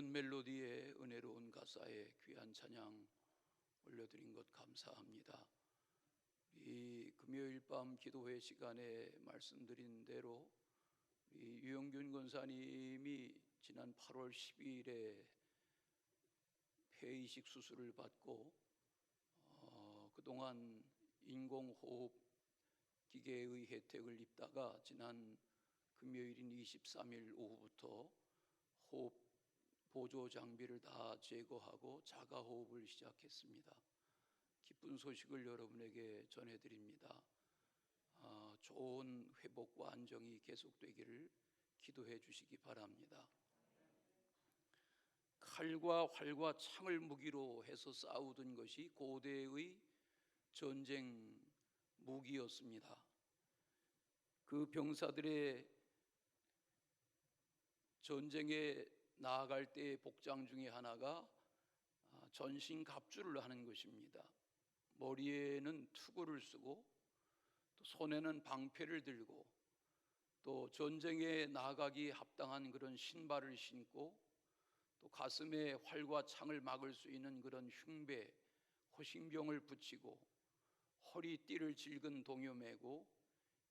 맑은 멜로디의 은혜로운 가사에 귀한 찬양 올려드린 것 감사합니다. 이 금요일 밤 기도회 시간에 말씀드린 대로 유영균 권사님이 지난 8월 12일에 폐이식 수술을 받고 그동안 인공호흡 기계의 혜택을 입다가 지난 금요일인 23일 오후부터 호흡 보조 장비를 다 제거하고 자가호흡을 시작했습니다. 기쁜 소식을 여러분에게 전해드립니다. 좋은 회복과 안정이 계속되기를 기도해 주시기 바랍니다. 칼과 활과 창을 무기로 해서 싸우던 것이 고대의 전쟁 무기였습니다. 그 병사들의 전쟁에 나아갈 때의 복장 중에 하나가 전신갑주를 하는 것입니다. 머리에는 투구를 쓰고 또 손에는 방패를 들고 또 전쟁에 나아가기 합당한 그런 신발을 신고 또 가슴에 활과 창을 막을 수 있는 그런 흉배, 호신병을 붙이고 허리띠를 질근 동요 매고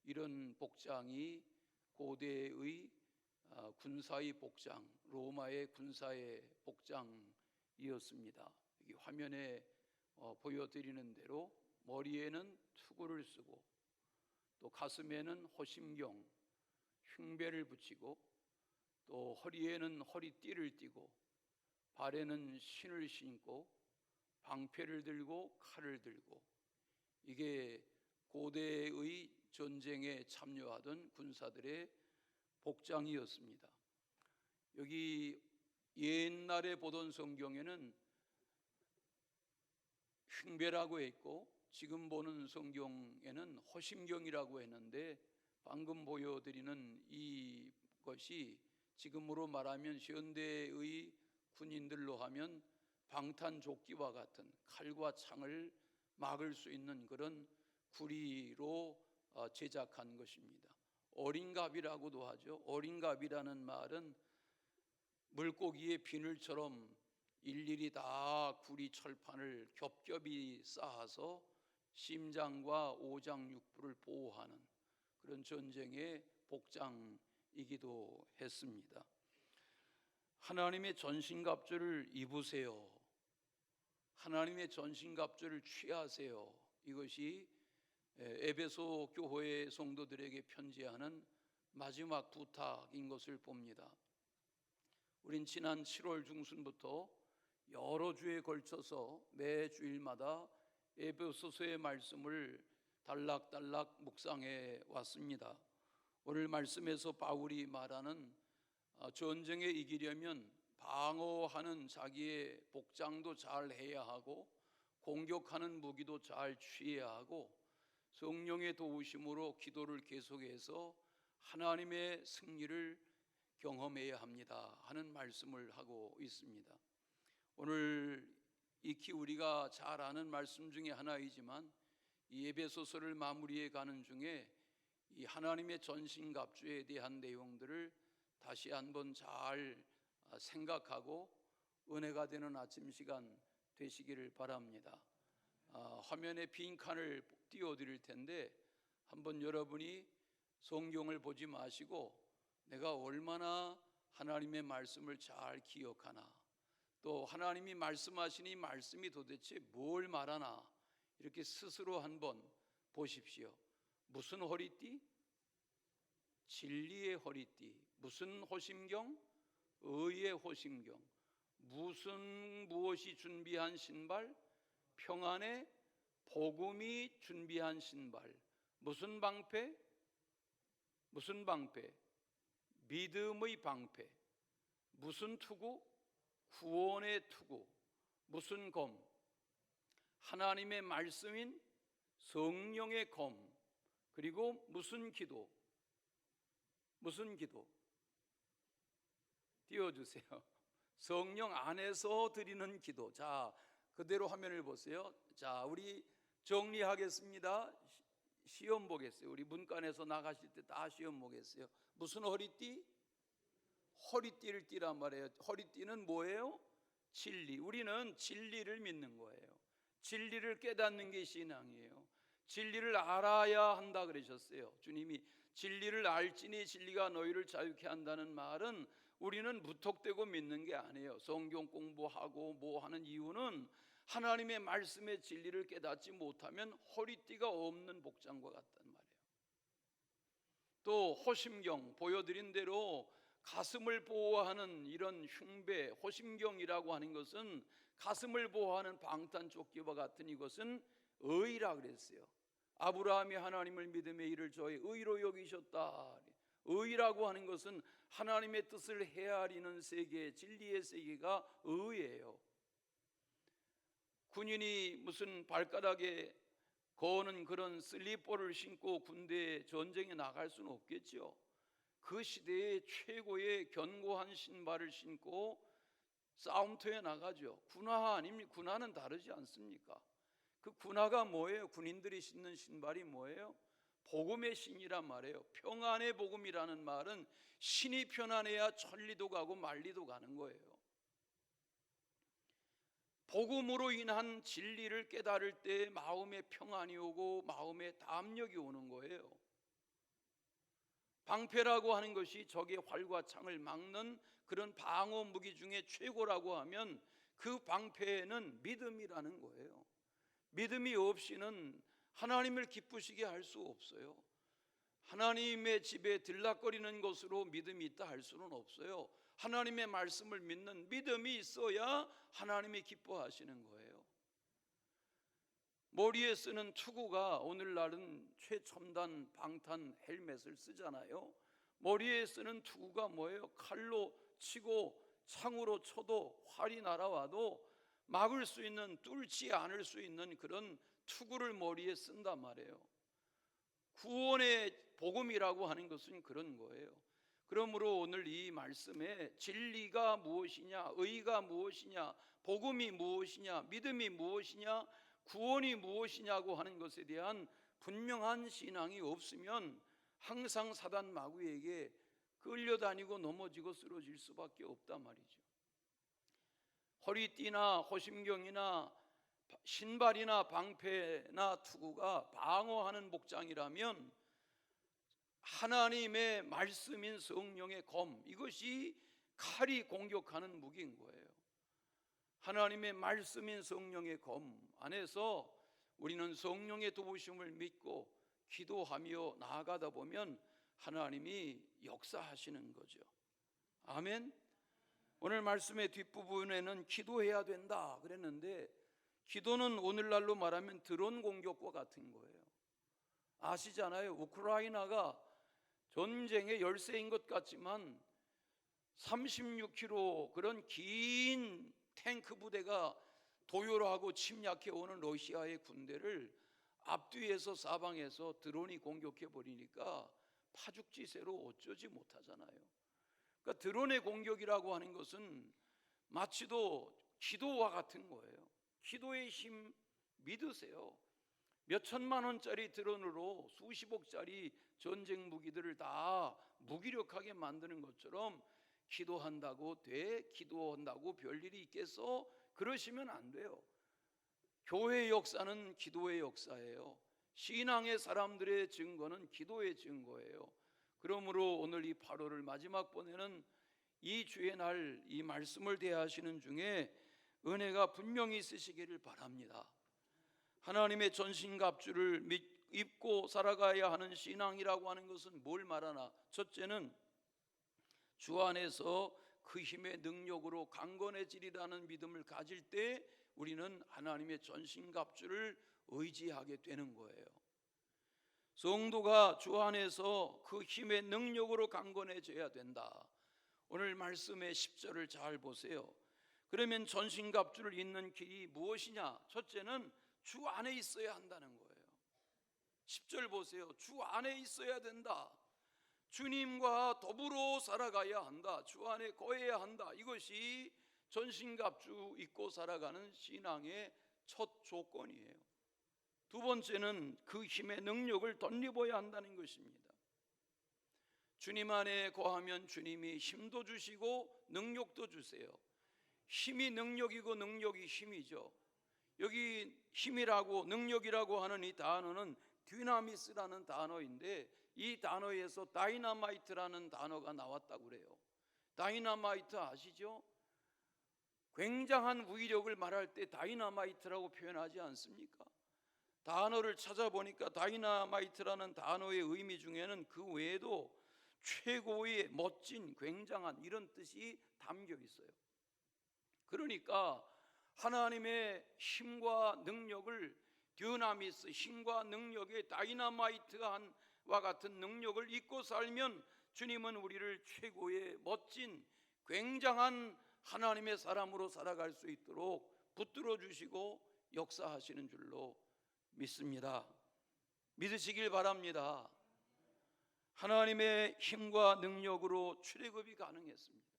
이런 복장이 고대의 군사의 복장, 로마의 군사의 복장이었습니다. 여기 화면에 보여드리는 대로 머리에는 투구를 쓰고 또 가슴에는 호심경, 흉배를 붙이고 또 허리에는 허리띠를 띠고 발에는 신을 신고 방패를 들고 칼을 들고 이게 고대의 전쟁에 참여하던 군사들의 복장이었습니다. 여기 옛날에 보던 성경에는 흉배라고 했고 지금 보는 성경에는 호심경이라고 했는데 방금 보여드리는 이것이 지금으로 말하면 현대의 군인들로 하면 방탄조끼와 같은 칼과 창을 막을 수 있는 그런 구리로 제작한 것입니다. 어린갑이라고도 하죠. 어린갑이라는 말은 물고기의 비늘처럼 일일이 다 구리 철판을 겹겹이 쌓아서 심장과 오장육부를 보호하는 그런 전쟁의 복장이기도 했습니다. 하나님의 전신갑주를 입으세요. 하나님의 전신갑주를 취하세요. 이것이 에베소 교회 성도들에게 편지하는 마지막 부탁인 것을 봅니다. 우린 지난 7월 중순부터 여러 주에 걸쳐서 매 주일마다 에베소서의 말씀을 단락단락 묵상해 왔습니다. 오늘 말씀에서 바울이 말하는 전쟁에 이기려면 방어하는 자기의 복장도 잘 해야 하고 공격하는 무기도 잘 취해야 하고 성령의 도우심으로 기도를 계속해서 하나님의 승리를 경험해야 합니다 하는 말씀을 하고 있습니다. 오늘 익히 우리가 잘 아는 말씀 중에 하나이지만 이 에베소서를 마무리해 가는 중에 이 하나님의 전신갑주에 대한 내용들을 다시 한번 잘 생각하고 은혜가 되는 아침 시간 되시기를 바랍니다. 화면에 빈칸을 띄워드릴 텐데 한번 여러분이 성경을 보지 마시고 내가 얼마나 하나님의 말씀을 잘 기억하나 또 하나님이 말씀하신 이 말씀이 도대체 뭘 말하나 이렇게 스스로 한번 보십시오. 무슨 허리띠? 진리의 허리띠. 무슨 호심경? 의의 호심경. 무엇이 준비한 신발? 평안의 복음이 준비한 신발. 무슨 방패? 무슨 방패? 믿음의 방패. 무슨 투구? 구원의 투구. 무슨 검? 하나님의 말씀인 성령의 검. 그리고 무슨 기도? 무슨 기도? 띄워주세요. 성령 안에서 드리는 기도. 자, 그대로 화면을 보세요. 자, 우리 정리하겠습니다. 시험 보겠어요. 우리 문간에서 나가실 때 다 시험 보겠어요. 무슨 허리띠? 허리띠를 띠란 말이에요. 허리띠는 뭐예요? 진리. 우리는 진리를 믿는 거예요. 진리를 깨닫는 게 신앙이에요. 진리를 알아야 한다 그러셨어요. 주님이 진리를 알지니 진리가 너희를 자유케 한다는 말은 우리는 무턱대고 믿는 게 아니에요. 성경 공부하고 뭐 하는 이유는 하나님의 말씀의 진리를 깨닫지 못하면 허리띠가 없는 복장과 같단 말이에요. 또 호심경 보여드린 대로 가슴을 보호하는 이런 흉배, 호심경이라고 하는 것은 가슴을 보호하는 방탄조끼와 같은 이것은 의라 그랬어요. 아브라함이 하나님을 믿음에 이를 저의 의로 여기셨다. 의라고 하는 것은 하나님의 뜻을 헤아리는 세계, 진리의 세계가 의예요. 군인이 무슨 발가락에 거는 그런 슬리퍼를 신고 군대에 전쟁에 나갈 수는 없겠죠. 그 시대의 최고의 견고한 신발을 신고 싸움터에 나가죠. 군화 아닙니까? 군화는 다르지 않습니까? 그 군화가 뭐예요? 군인들이 신는 신발이 뭐예요? 복음의 신이란 말이에요. 평안의 복음이라는 말은 신이 편안해야 천리도 가고 만리도 가는 거예요. 복음으로 인한 진리를 깨달을 때 마음에 평안이 오고 마음에 담력이 오는 거예요. 방패라고 하는 것이 적의 활과 창을 막는 그런 방어 무기 중에 최고라고 하면 그 방패는 믿음이라는 거예요. 믿음이 없이는 하나님을 기쁘시게 할 수 없어요. 하나님의 집에 들락거리는 것으로 믿음이 있다 할 수는 없어요. 하나님의 말씀을 믿는 믿음이 있어야 하나님이 기뻐하시는 거예요. 머리에 쓰는 투구가 오늘날은 최첨단 방탄 헬멧을 쓰잖아요. 머리에 쓰는 투구가 뭐예요? 칼로 치고 창으로 쳐도 활이 날아와도 막을 수 있는, 뚫지 않을 수 있는 그런 투구를 머리에 쓴단 말이에요. 구원의 복음이라고 하는 것은 그런 거예요. 그러므로 오늘 이 말씀에 진리가 무엇이냐, 의가 무엇이냐, 복음이 무엇이냐, 믿음이 무엇이냐, 구원이 무엇이냐고 하는 것에 대한 분명한 신앙이 없으면 항상 사단 마귀에게 끌려다니고 넘어지고 쓰러질 수밖에 없단 말이죠. 허리띠나 호심경이나 신발이나 방패나 투구가 방어하는 복장이라면 하나님의 말씀인 성령의 검, 이것이 칼이 공격하는 무기인 거예요. 하나님의 말씀인 성령의 검 안에서 우리는 성령의 도우심을 믿고 기도하며 나아가다 보면 하나님이 역사하시는 거죠. 아멘. 오늘 말씀의 뒷부분에는 기도해야 된다 그랬는데, 기도는 오늘날로 말하면 드론 공격과 같은 거예요. 아시잖아요. 우크라이나가 전쟁의 열세인 것 같지만 36km 그런 긴 탱크 부대가 도열하고 침략해 오는 러시아의 군대를 앞뒤에서 사방에서 드론이 공격해 버리니까 파죽지세로 어쩌지 못하잖아요. 그러니까 드론의 공격이라고 하는 것은 마치도 기도와 같은 거예요. 기도의 힘 믿으세요. 몇 천만 원짜리 드론으로 수십억짜리 전쟁 무기들을 다 무기력하게 만드는 것처럼 기도한다고 돼? 기도한다고 별일이 있겠어? 그러시면 안 돼요. 교회의 역사는 기도의 역사예요. 신앙의 사람들의 증거는 기도의 증거예요. 그러므로 오늘 이 8월을 마지막 보내는 이 주의 날 이 말씀을 대하시는 중에 은혜가 분명히 있으시기를 바랍니다. 하나님의 전신갑주를 입고 살아가야 하는 신앙이라고 하는 것은 뭘 말하나? 첫째는 주 안에서 그 힘의 능력으로 강건해지리라는 믿음을 가질 때 우리는 하나님의 전신갑주를 의지하게 되는 거예요. 성도가 주 안에서 그 힘의 능력으로 강건해져야 된다. 오늘 말씀의 10절을 잘 보세요. 그러면 전신갑주를 입는 길이 무엇이냐? 첫째는 주 안에 있어야 한다는 거예요. 10절 보세요. 주 안에 있어야 된다. 주님과 더불어 살아가야 한다. 주 안에 거해야 한다. 이것이 전신갑주 입고 살아가는 신앙의 첫 조건이에요. 두 번째는 그 힘의 능력을 덧입어야 한다는 것입니다. 주님 안에 거하면 주님이 힘도 주시고 능력도 주세요. 힘이 능력이고 능력이 힘이죠. 여기 힘이라고 능력이라고 하는 이 단어는 디나미스라는 단어인데, 이 단어에서 다이나마이트라는 단어가 나왔다고 그래요. 다이나마이트 아시죠? 굉장한 위력을 말할 때 다이나마이트라고 표현하지 않습니까? 단어를 찾아보니까 다이나마이트라는 단어의 의미 중에는 그 외에도 최고의 멋진, 굉장한 이런 뜻이 담겨 있어요. 그러니까 하나님의 힘과 능력을, 듀나미스, 힘과 능력의 다이나마이트와 같은 능력을 잊고 살면 주님은 우리를 최고의 멋진, 굉장한 하나님의 사람으로 살아갈 수 있도록 붙들어 주시고 역사하시는 줄로 믿습니다. 믿으시길 바랍니다. 하나님의 힘과 능력으로 출애굽이 가능했습니다.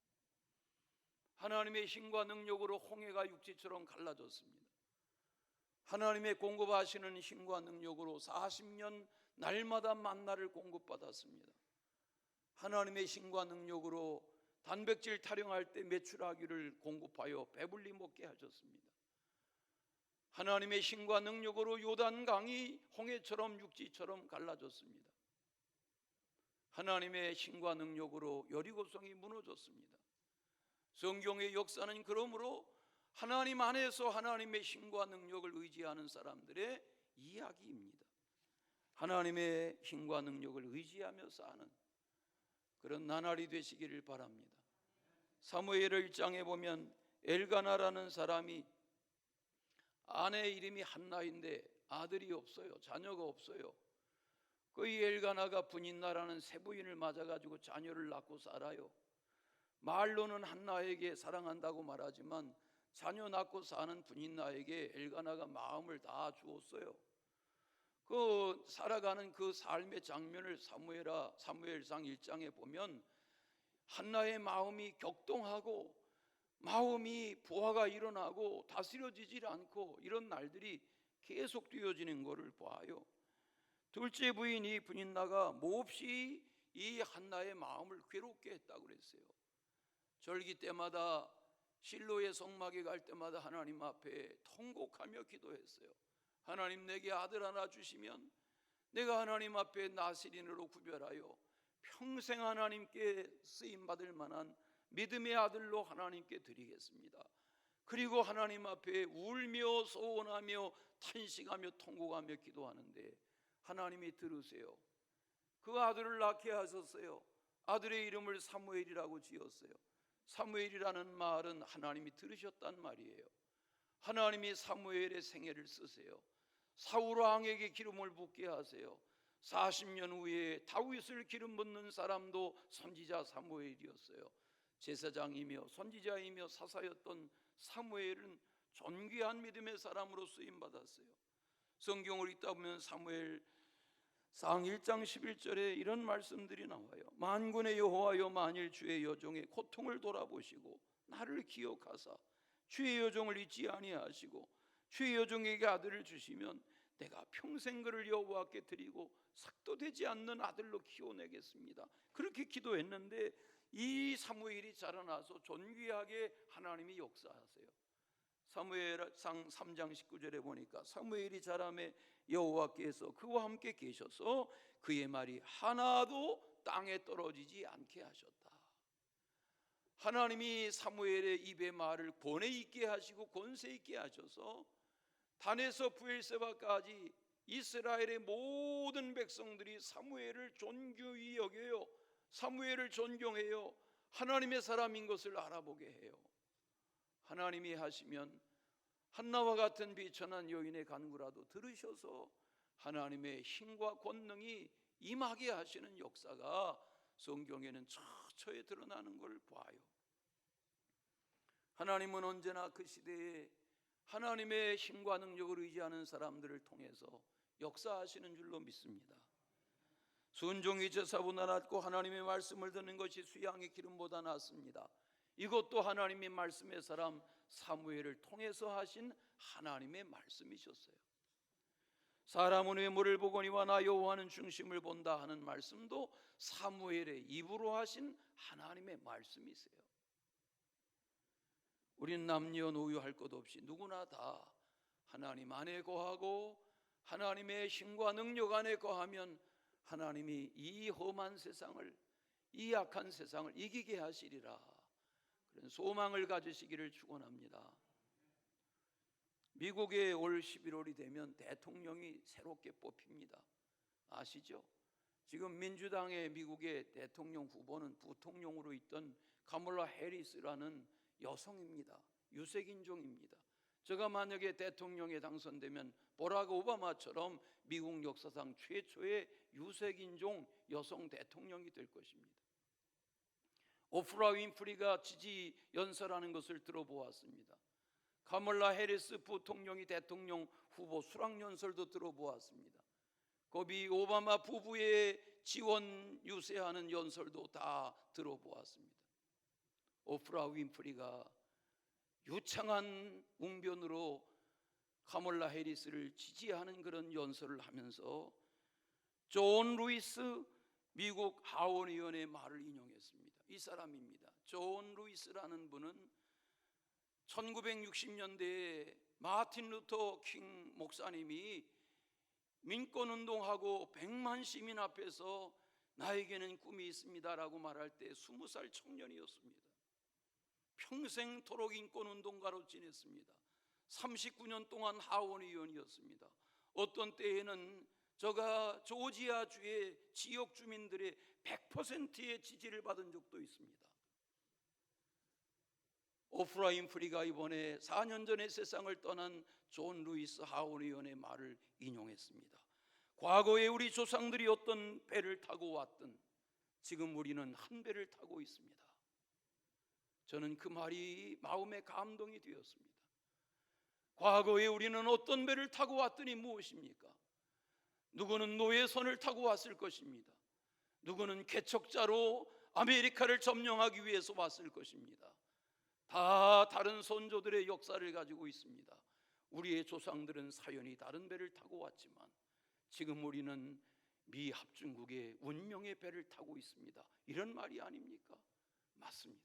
하나님의 힘과 능력으로 홍해가 육지처럼 갈라졌습니다. 하나님의 공급하시는 힘과 능력으로 40년 날마다 만나를 공급받았습니다. 하나님의 힘과 능력으로 단백질 타령할 때 메추라기를 공급하여 배불리 먹게 하셨습니다. 하나님의 힘과 능력으로 요단강이 홍해처럼 육지처럼 갈라졌습니다. 하나님의 힘과 능력으로 여리고성이 무너졌습니다. 성경의 역사는 그러므로 하나님 안에서 하나님의 힘과 능력을 의지하는 사람들의 이야기입니다. 하나님의 힘과 능력을 의지하며 사는 그런 나날이 되시기를 바랍니다. 사무엘 1장에 보면 엘가나라는 사람이, 아내 이름이 한나인데 아들이 없어요. 자녀가 없어요. 그 엘가나가 분인나라는 새 부인을 맞아가지고 자녀를 낳고 살아요. 말로는 한나에게 사랑한다고 말하지만 자녀 낳고 사는 분인나에게 엘가나가 마음을 다 주었어요. 그 살아가는 그 삶의 장면을 사무엘상 1장에 보면 한나의 마음이 격동하고 마음이 부하가 일어나고 다스려지질 않고 이런 날들이 계속 되어지는 것을 봐요. 둘째 부인 이 분인나가 몹시 이 한나의 마음을 괴롭게 했다고 그랬어요. 절기 때마다 실로의 성막에 갈 때마다 하나님 앞에 통곡하며 기도했어요. 하나님, 내게 아들 하나 주시면 내가 하나님 앞에 나시린으로 구별하여 평생 하나님께 쓰임받을 만한 믿음의 아들로 하나님께 드리겠습니다. 그리고 하나님 앞에 울며 소원하며 탄식하며 통곡하며 기도하는데 하나님이 들으세요. 그 아들을 낳게 하셨어요. 아들의 이름을 사무엘이라고 지었어요. 사무엘이라는 말은 하나님이 들으셨단 말이에요. 하나님이 사무엘의 생애를 쓰세요. 사울 왕에게 기름을 붓게 하세요. 40년 후에 다윗을 기름 붓는 사람도 선지자 사무엘이었어요. 제사장이며 선지자이며 사사였던 사무엘은 존귀한 믿음의 사람으로 쓰임받았어요. 성경을 읽다 보면 사무엘상 1장 11절에 이런 말씀들이 나와요. 만군의 여호와여, 만일 주의 여종의 고통을 돌아보시고 나를 기억하사 주의 여종을 잊지 아니하시고 주의 여종에게 아들을 주시면 내가 평생 그를 여호와께 드리고 삭도 되지 않는 아들로 키워내겠습니다. 그렇게 기도했는데 이 사무엘이 자라나서 존귀하게 하나님이 역사하세요. 사무엘상 3장 19절에 보니까 사무엘이 자라매 여호와께서 그와 함께 계셔서 그의 말이 하나도 땅에 떨어지지 않게 하셨다. 하나님이 사무엘의 입의 말을 권에 있게 하시고 권세 있게 하셔서 단에서 브엘세바까지 이스라엘의 모든 백성들이 사무엘을 존귀히 여겨요. 사무엘을 존경해요. 하나님의 사람인 것을 알아보게 해요. 하나님이 하시면 한나와 같은 비천한 여인의 간구라도 들으셔서 하나님의 힘과 권능이 임하게 하시는 역사가 성경에는 처처에 드러나는 걸 봐요. 하나님은 언제나 그 시대에 하나님의 힘과 능력을 의지하는 사람들을 통해서 역사하시는 줄로 믿습니다. 순종이 제사보다 낫고 하나님의 말씀을 듣는 것이 수양의 기름보다 낫습니다. 이것도 하나님의 말씀의 사람 사무엘을 통해서 하신 하나님의 말씀이셨어요. 사람은 외모를 보거니와 나 여호와는 중심을 본다 하는 말씀도 사무엘의 입으로 하신 하나님의 말씀이세요. 우리는 남녀노소할 것 없이 누구나 다 하나님 안에 거하고 하나님의 힘과 능력 안에 거하면 하나님이 이 험한 세상을, 이 악한 세상을 이기게 하시리라, 그런 소망을 가지시기를 축원합니다. 미국에 올 11월이 되면 대통령이 새롭게 뽑힙니다. 아시죠? 지금 민주당의 미국의 대통령 후보는 부통령으로 있던 카멀라 해리스라는 여성입니다. 유색인종입니다. 제가 만약에 대통령에 당선되면 버락 오바마처럼 미국 역사상 최초의 유색인종 여성 대통령이 될 것입니다. 오프라 윈프리가 지지 연설하는 것을 들어보았습니다. 카멀라 해리스 부통령이 대통령 후보 수락 연설도 들어보았습니다. 거비 오바마 부부의 지원 유세하는 연설도 다 들어보았습니다. 오프라 윈프리가 유창한 웅변으로 카멀라 해리스를 지지하는 그런 연설을 하면서 존 루이스 미국 하원의원의 말을 인용했습니다. 이 사람입니다. 존 루이스라는 분은 1960년대에 마틴 루터 킹 목사님이 민권운동하고 100만 시민 앞에서 나에게는 꿈이 있습니다라고 말할 때 20살 청년이었습니다. 평생토록 인권운동가로 지냈습니다. 39년 동안 하원의원이었습니다. 어떤 때에는 저가 조지아주의 지역 주민들의 100%의 지지를 받은 적도 있습니다. 오프라 윈프리가 이번에 4년 전에 세상을 떠난 존 루이스 하원의원의 말을 인용했습니다. 과거에 우리 조상들이 어떤 배를 타고 왔든 지금 우리는 한 배를 타고 있습니다. 저는 그 말이 마음에 감동이 되었습니다. 과거에 우리는 어떤 배를 타고 왔더니 무엇입니까? 누구는 노예선을 타고 왔을 것입니다. 누구는 개척자로 아메리카를 점령하기 위해서 왔을 것입니다. 다 다른 선조들의 역사를 가지고 있습니다. 우리의 조상들은 사연이 다른 배를 타고 왔지만 지금 우리는 미 합중국의 운명의 배를 타고 있습니다. 이런 말이 아닙니까? 맞습니다.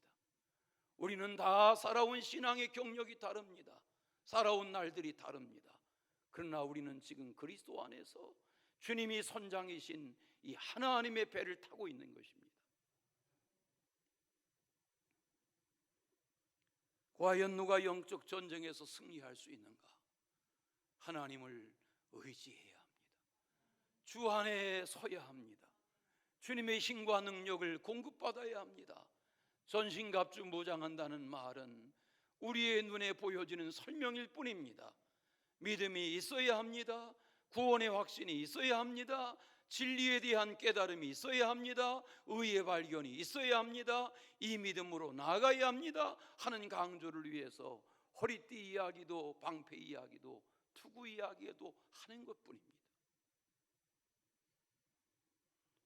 우리는 다 살아온 신앙의 경력이 다릅니다. 살아온 날들이 다릅니다. 그러나 우리는 지금 그리스도 안에서 주님이 선장이신 이 하나님의 배를 타고 있는 것입니다. 과연 누가 영적 전쟁에서 승리할 수 있는가? 하나님을 의지해야 합니다. 주 안에 서야 합니다. 주님의 힘과 능력을 공급받아야 합니다. 전신갑주 무장한다는 말은 우리의 눈에 보여지는 설명일 뿐입니다. 믿음이 있어야 합니다. 구원의 확신이 있어야 합니다. 진리에 대한 깨달음이 있어야 합니다. 의의 발견이 있어야 합니다. 이 믿음으로 나아가야 합니다 하는 강조를 위해서 허리띠 이야기도 방패 이야기도 투구 이야기도 하는 것뿐입니다.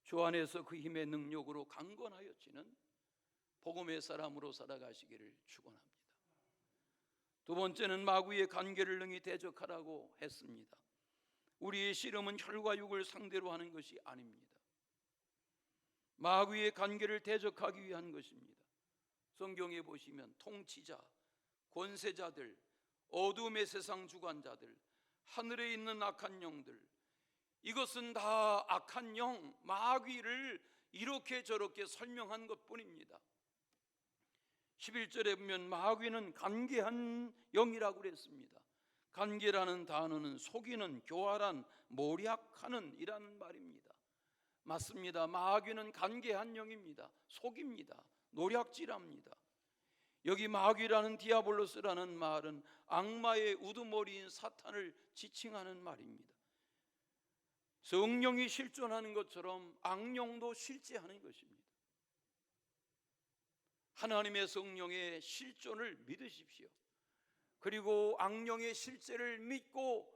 주 안에서 그 힘의 능력으로 강건하여지는 복음의 사람으로 살아가시기를 축원합니다. 두 번째는 마귀의 관계를 능히 대적하라고 했습니다. 우리의 씨름은 혈과 육을 상대로 하는 것이 아닙니다. 마귀의 관계를 대적하기 위한 것입니다. 성경에 보시면 통치자, 권세자들, 어둠의 세상 주관자들, 하늘에 있는 악한 영들, 이것은 다 악한 영, 마귀를 이렇게 저렇게 설명한 것뿐입니다. 11절에 보면 마귀는 간계한 영이라고 그랬습니다. 간계라는 단어는 속이는, 교활한, 모략하는 이라는 말입니다. 맞습니다. 마귀는 간계한 영입니다. 속입니다. 노략질합니다. 여기 마귀라는 디아볼로스라는 말은 악마의 우두머리인 사탄을 지칭하는 말입니다. 성령이 실존하는 것처럼 악령도 실제하는 것입니다. 하나님의 성령의 실존을 믿으십시오. 그리고 악령의 실제를 믿고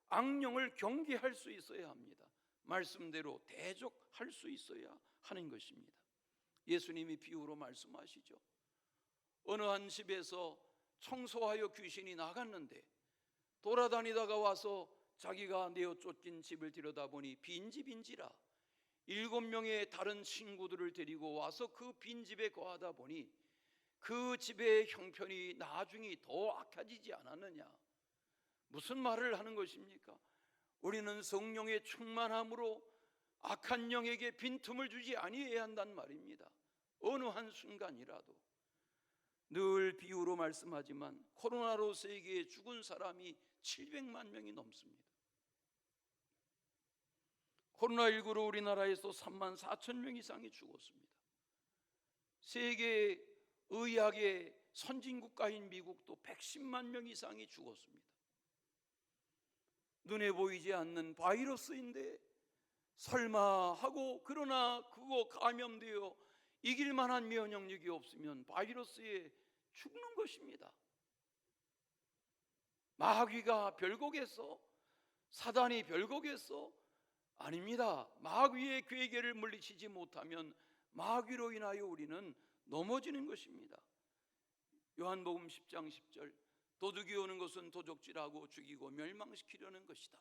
악령을 경계할 수 있어야 합니다. 말씀대로 대적할 수 있어야 하는 것입니다. 예수님이 비유로 말씀하시죠. 어느 한 집에서 청소하여 귀신이 나갔는데 돌아다니다가 와서 자기가 내어 쫓긴 집을 들여다보니 빈집인지라 7명의 다른 친구들을 데리고 와서 그 빈집에 거하다 보니 그 집의 형편이 나중에 더 악해지지 않았느냐. 무슨 말을 하는 것입니까? 우리는 성령의 충만함으로 악한 영에게 빈틈을 주지 아니해야 한단 말입니다. 어느 한순간이라도. 늘 비유로 말씀하지만 코로나로 세계에 죽은 사람이 700만 명이 넘습니다. 코로나19로 우리나라에서 3만 4천 명 이상이 죽었습니다. 세계 의학의 선진국가인 미국도 110만 명 이상이 죽었습니다. 눈에 보이지 않는 바이러스인데 설마 하고, 그러나 그거 감염되어 이길 만한 면역력이 없으면 바이러스에 죽는 것입니다. 마귀가 별곡에서, 사단이 별곡에서, 아닙니다. 마귀의 괴계를 물리치지 못하면 마귀로 인하여 우리는 넘어지는 것입니다. 요한복음 10장 10절, 도둑이 오는 것은 도적질하고 죽이고 멸망시키려는 것이다.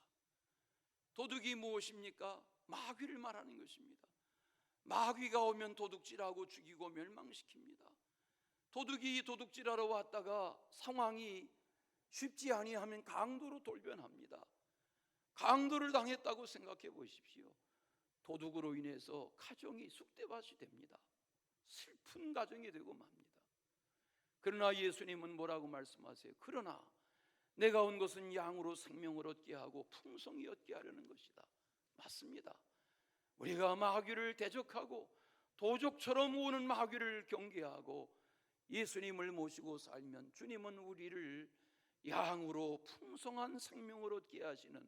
도둑이 무엇입니까? 마귀를 말하는 것입니다. 마귀가 오면 도둑질하고 죽이고 멸망시킵니다. 도둑이 도둑질하러 왔다가 상황이 쉽지 아니하면 강도로 돌변합니다. 강도를 당했다고 생각해 보십시오. 도둑으로 인해서 가정이 쑥대밭이 됩니다. 슬픈 가정이 되고 맙니다. 그러나 예수님은 뭐라고 말씀하세요? 그러나 내가 온 것은 양으로 생명을 얻게 하고 풍성히 얻게 하려는 것이다. 맞습니다. 우리가 마귀를 대적하고 도적처럼 오는 마귀를 경계하고 예수님을 모시고 살면 주님은 우리를 양으로 풍성한 생명을 얻게 하시는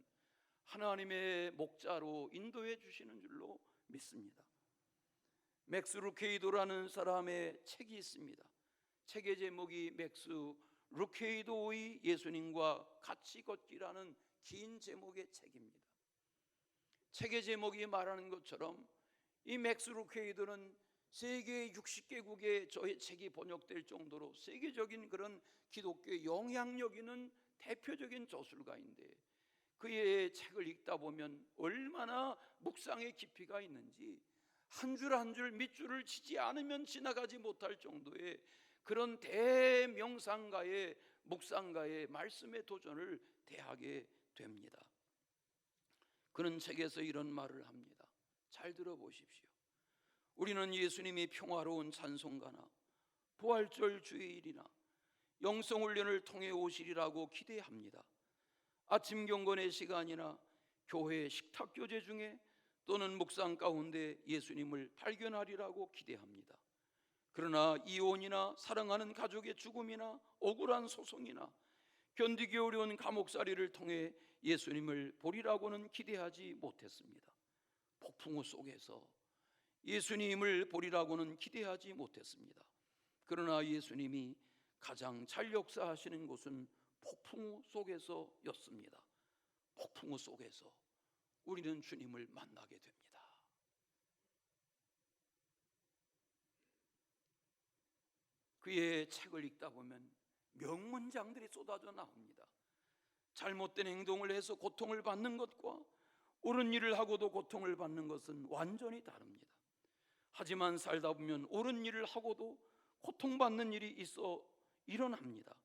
하나님의 목자로 인도해 주시는 줄로 믿습니다. 맥스 루케이도라는 사람의 책이 있습니다. 책의 제목이 맥스 루케이도의 예수님과 같이 걷기라는 긴 제목의 책입니다. 책의 제목이 말하는 것처럼 이 맥스 루케이도는 세계 60개국에 저의 책이 번역될 정도로 세계적인 그런 기독교의 영향력 있는 대표적인 저술가인데, 그의 책을 읽다 보면 얼마나 묵상의 깊이가 있는지 한 줄 한 줄 밑줄을 치지 않으면 지나가지 못할 정도의 그런 대명상가의 묵상가의 말씀의 도전을 대하게 됩니다. 그는 책에서 이런 말을 합니다. 잘 들어보십시오. 우리는 예수님이 평화로운 찬송가나 부활절 주일이나 영성훈련을 통해 오시리라고 기대합니다. 아침 경건의 시간이나 교회 식탁교제 중에 또는 묵상 가운데 예수님을 발견하리라고 기대합니다. 그러나 이혼이나 사랑하는 가족의 죽음이나 억울한 소송이나 견디기 어려운 감옥살이를 통해 예수님을 보리라고는 기대하지 못했습니다. 폭풍우 속에서 예수님을 보리라고는 기대하지 못했습니다. 그러나 예수님이 가장 잘 역사하시는 곳은 폭풍우 속에서였습니다. 폭풍우 속에서 우리는 주님을 만나게 됩니다. 그의 책을 읽다 보면 명문장들이 쏟아져 나옵니다. 잘못된 행동을 해서 고통을 받는 것과 옳은 일을 하고도 고통을 받는 것은 완전히 다릅니다. 하지만 살다 보면 옳은 일을 하고도 고통받는 일이 있어 일어납니다.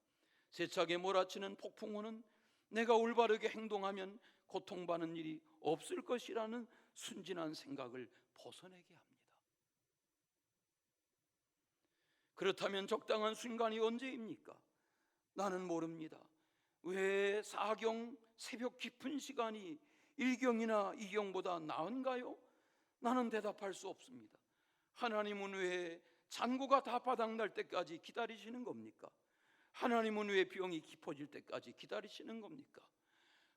세차게 몰아치는 폭풍우는 내가 올바르게 행동하면 고통받는 일이 없을 것이라는 순진한 생각을 벗어내게 합니다. 그렇다면 적당한 순간이 언제입니까? 나는 모릅니다. 왜 사경 새벽 깊은 시간이 1경이나 2경보다 나은가요? 나는 대답할 수 없습니다. 하나님은 왜 잔고가 다 바닥날 때까지 기다리시는 겁니까? 하나님은 왜 병이 깊어질 때까지 기다리시는 겁니까?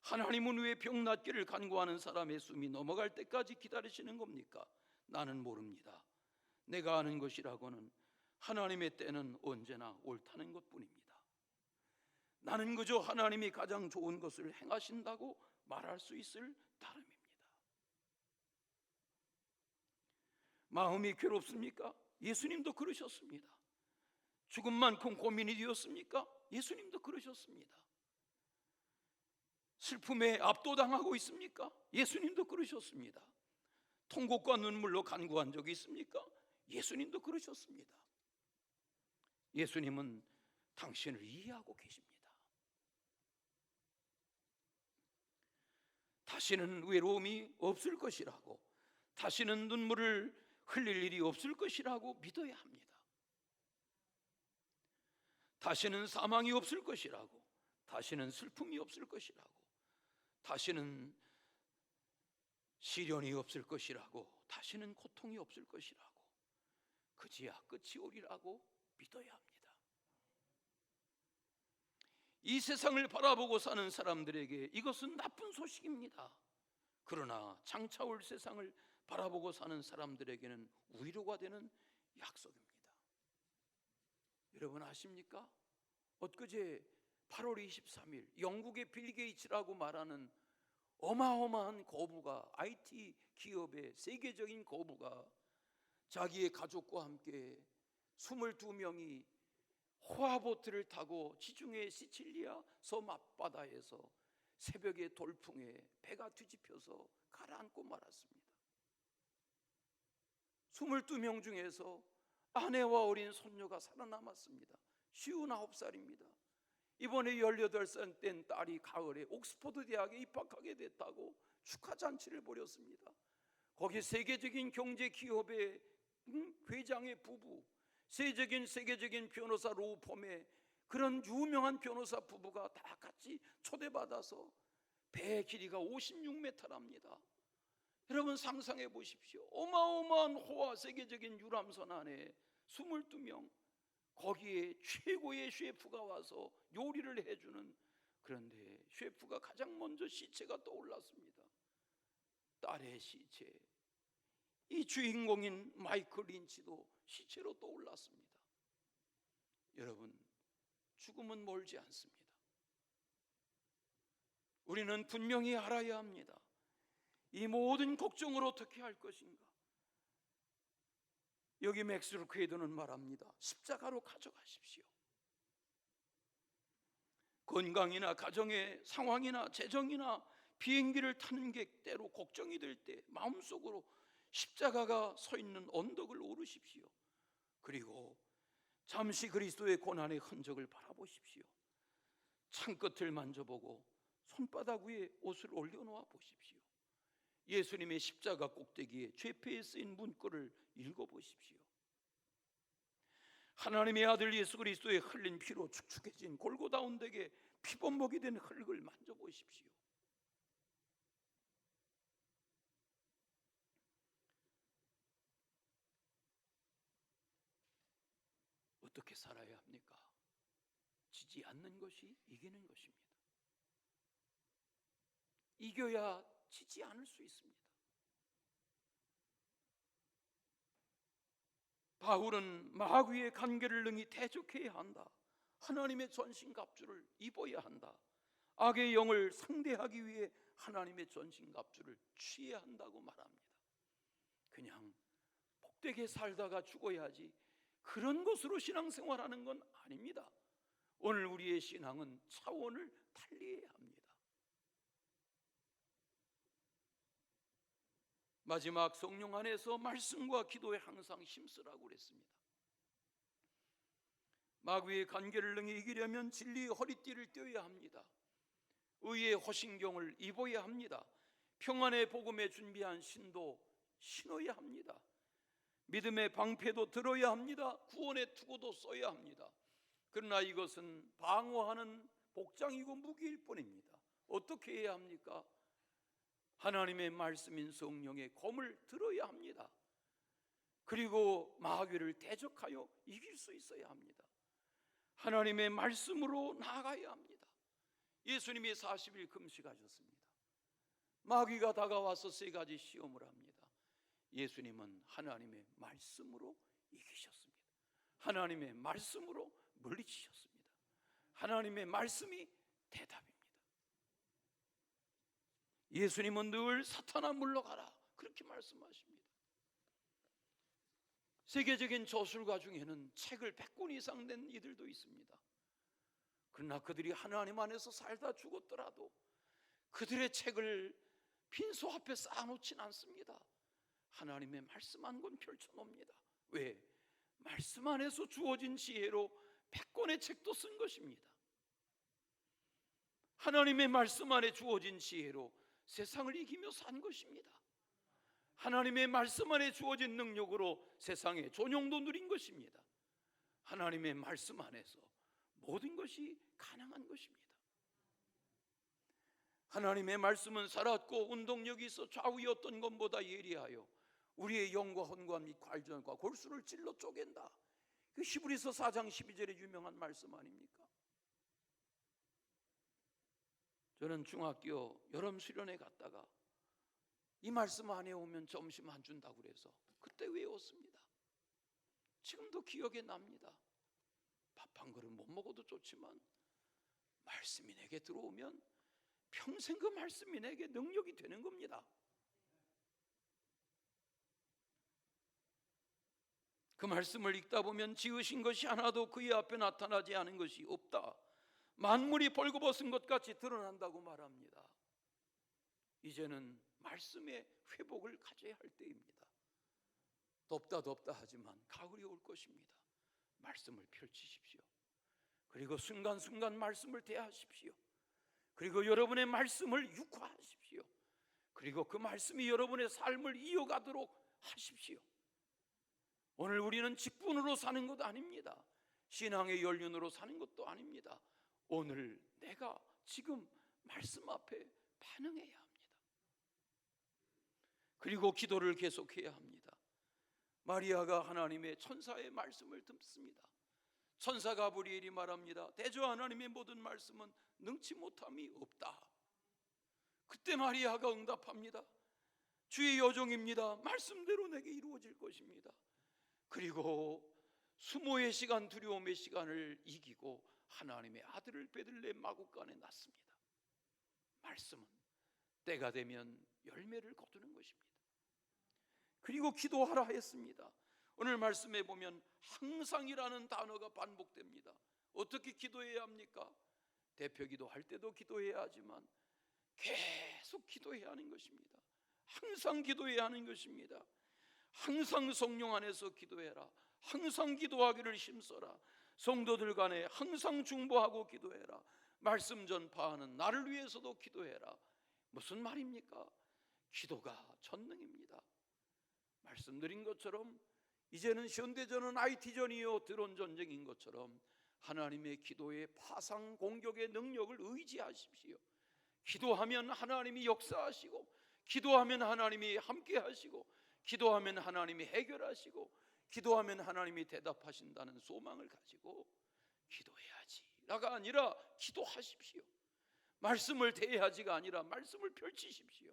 하나님은 왜 병 낫기를 간구하는 사람의 숨이 넘어갈 때까지 기다리시는 겁니까? 나는 모릅니다. 내가 아는 것이라고는 하나님의 때는 언제나 옳다는 것뿐입니다. 나는 그저 하나님이 가장 좋은 것을 행하신다고 말할 수 있을 따름입니다. 마음이 괴롭습니까? 예수님도 그러셨습니다. 죽음만큼 고민이 되었습니까? 예수님도 그러셨습니다. 슬픔에 압도당하고 있습니까? 예수님도 그러셨습니다. 통곡과 눈물로 간구한 적이 있습니까? 예수님도 그러셨습니다. 예수님은 당신을 이해하고 계십니다. 다시는 외로움이 없을 것이라고, 다시는 눈물을 흘릴 일이 없을 것이라고 믿어야 합니다. 다시는 사망이 없을 것이라고, 다시는 슬픔이 없을 것이라고, 다시는 시련이 없을 것이라고, 다시는 고통이 없을 것이라고, 그지야 끝이 오리라고 믿어야 합니다. 이 세상을 바라보고 사는 사람들에게 이것은 나쁜 소식입니다. 그러나 장차 올 세상을 바라보고 사는 사람들에게는 위로가 되는 약속입니다. 여러분 아십니까? 엊그제 8월 23일 영국의 빌 게이츠라고 말하는 어마어마한 거부가, IT 기업의 세계적인 거부가 자기의 가족과 함께 22명이 호화보트를 타고 지중해 시칠리아 섬 앞바다에서 새벽의 돌풍에 배가 뒤집혀서 가라앉고 말았습니다. 22명 중에서 아내와 어린 손녀가 살아남았습니다. 59살입니다. 이번에 18살 된 딸이 가을에 옥스퍼드 대학에 입학하게 됐다고 축하잔치를 벌였습니다. 거기 세계적인 경제 기업의 회장의 부부, 세계적인 변호사 로펌의 그런 유명한 변호사 부부가 다 같이 초대받아서 배의 길이가 56m랍니다. 여러분 상상해 보십시오. 어마어마한 호화 세계적인 유람선 안에 22명, 거기에 최고의 셰프가 와서 요리를 해주는, 그런데 셰프가 가장 먼저 시체가 떠올랐습니다. 딸의 시체. 이 주인공인 마이클 린치도 시체로 떠올랐습니다. 여러분, 죽음은 멀지 않습니다. 우리는 분명히 알아야 합니다. 이 모든 걱정을 어떻게 할 것인가? 여기 맥스 루케이도는 말합니다. 십자가로 가져가십시오. 건강이나 가정의 상황이나 재정이나 비행기를 타는 게 때로 걱정이 될 때 마음속으로 십자가가 서 있는 언덕을 오르십시오. 그리고 잠시 그리스도의 고난의 흔적을 바라보십시오. 창끝을 만져보고 손바닥 위에 옷을 올려놓아 보십시오. 예수님의 십자가 꼭대기에 죄패에 쓰인 문구를 읽어보십시오. 하나님의 아들 예수 그리스도의 흘린 피로 축축해진 골고다 언덕에 피범벅이 된 흙을 만져보십시오. 어떻게 살아야 합니까? 지지 않는 것이 이기는 것입니다. 이겨야 지지 않을 수 있습니다. 바울은 마귀의 간계를 능히 대적해야 한다. 하나님의 전신갑주를 입어야 한다. 악의 영을 상대하기 위해 하나님의 전신갑주를 취해야 한다고 말합니다. 그냥 복되게 살다가 죽어야지 그런 것으로 신앙생활하는 건 아닙니다. 오늘 우리의 신앙은 차원을 달리해야 합니다. 마지막 성령 안에서 말씀과 기도에 항상 힘쓰라고 그랬습니다. 마귀의 간계를 능히 이기려면 진리의 허리띠를 떼어야 합니다. 의의 허신경을 입어야 합니다. 평안의 복음에 준비한 신도 신어야 합니다. 믿음의 방패도 들어야 합니다. 구원의 투구도 써야 합니다. 그러나 이것은 방어하는 복장이고 무기일 뿐입니다. 어떻게 해야 합니까? 하나님의 말씀인 성령의 검을 들어야 합니다. 그리고 마귀를 대적하여 이길 수 있어야 합니다. 하나님의 말씀으로 나아가야 합니다. 예수님이 40일 금식하셨습니다. 마귀가 다가와서 3가지 시험을 합니다. 예수님은 하나님의 말씀으로 이기셨습니다. 하나님의 말씀으로 물리치셨습니다. 하나님의 말씀이 대답입니다. 예수님은 늘 사탄아 물러가라 그렇게 말씀하십니다. 세계적인 저술가 중에는 책을 100권 이상 낸 이들도 있습니다. 그러나 그들이 하나님 안에서 살다 죽었더라도 그들의 책을 빈소 앞에 쌓아놓진 않습니다. 하나님의 말씀 한 권 펼쳐놓습니다. 왜? 말씀 안에서 주어진 지혜로 100권의 책도 쓴 것입니다. 하나님의 말씀 안에 주어진 지혜로 세상을 이기며 산 것입니다. 하나님의 말씀 안에 주어진 능력으로 세상의 존용도 누린 것입니다. 하나님의 말씀 안에서 모든 것이 가능한 것입니다. 하나님의 말씀은 살았고 운동력이 있어 좌우의 어떤 것보다 예리하여 우리의 영과 혼과 및 관절과 골수를 찔러 쪼갠다. 그 히브리서 4장 12절의 유명한 말씀 아닙니까? 저는 중학교 여름 수련회 갔다가 이 말씀 안에 오면 점심 안 준다고 그래서 그때 외웠습니다. 지금도 기억에 납니다. 밥 한 그릇 못 먹어도 좋지만 말씀이 내게 들어오면 평생 그 말씀이 내게 능력이 되는 겁니다. 그 말씀을 읽다 보면 지으신 것이 하나도 그의 앞에 나타나지 않은 것이 없다. 만물이 벌거벗은 것 같이 드러난다고 말합니다. 이제는 말씀의 회복을 가져야 할 때입니다. 덥다 하지만 가을이 올 것입니다. 말씀을 펼치십시오. 그리고 순간순간 말씀을 대하십시오. 그리고 여러분의 말씀을 육화하십시오. 그리고 그 말씀이 여러분의 삶을 이어가도록 하십시오. 오늘 우리는 직분으로 사는 것도 아닙니다. 신앙의 연륜으로 사는 것도 아닙니다. 오늘 내가 지금 말씀 앞에 반응해야 합니다. 그리고 기도를 계속해야 합니다. 마리아가 하나님의 천사의 말씀을 듣습니다. 천사 가브리엘이 말합니다. 대저 하나님의 모든 말씀은 능치 못함이 없다. 그때 마리아가 응답합니다. 주의 여종입니다. 말씀대로 내게 이루어질 것입니다. 그리고 수모의 시간, 두려움의 시간을 이기고 하나님의 아들을 베들레헴 마구간에 낳습니다. 말씀은 때가 되면 열매를 거두는 것입니다. 그리고 기도하라 했습니다. 오늘 말씀에 보면 항상이라는 단어가 반복됩니다. 어떻게 기도해야 합니까? 대표 기도할 때도 기도해야 하지만 계속 기도해야 하는 것입니다. 항상 기도해야 하는 것입니다. 항상 성령 안에서 기도해라. 항상 기도하기를 힘써라. 성도들 간에 항상 중보하고 기도해라. 말씀 전파하는 나를 위해서도 기도해라. 무슨 말입니까? 기도가 전능입니다. 말씀드린 것처럼 이제는 현대전은 IT전이요 드론 전쟁인 것처럼 하나님의 기도의 파상 공격의 능력을 의지하십시오. 기도하면 하나님이 역사하시고, 기도하면 하나님이 함께 하시고, 기도하면 하나님이 해결하시고, 기도하면 하나님이 대답하신다는 소망을 가지고 기도해야지가 아니라 기도하십시오. 말씀을 대해야지가 아니라 말씀을 펼치십시오.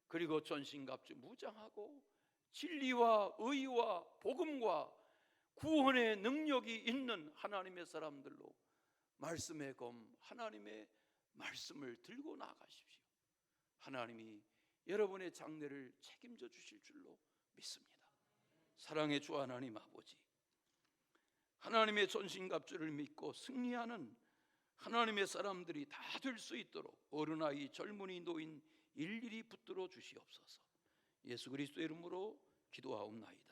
그리고 전신갑주 무장하고 진리와 의와 복음과 구원의 능력이 있는 하나님의 사람들로 말씀의 검, 하나님의 말씀을 들고 나가십시오. 하나님이 여러분의 장래를 책임져 주실 줄로 믿습니다. 사랑의 주 하나님 아버지, 하나님의 전신갑주를 믿고 승리하는 하나님의 사람들이 다 될 수 있도록 어른아이, 젊은이, 노인 일일이 붙들어 주시옵소서. 예수 그리스도의 이름으로 기도하옵나이다.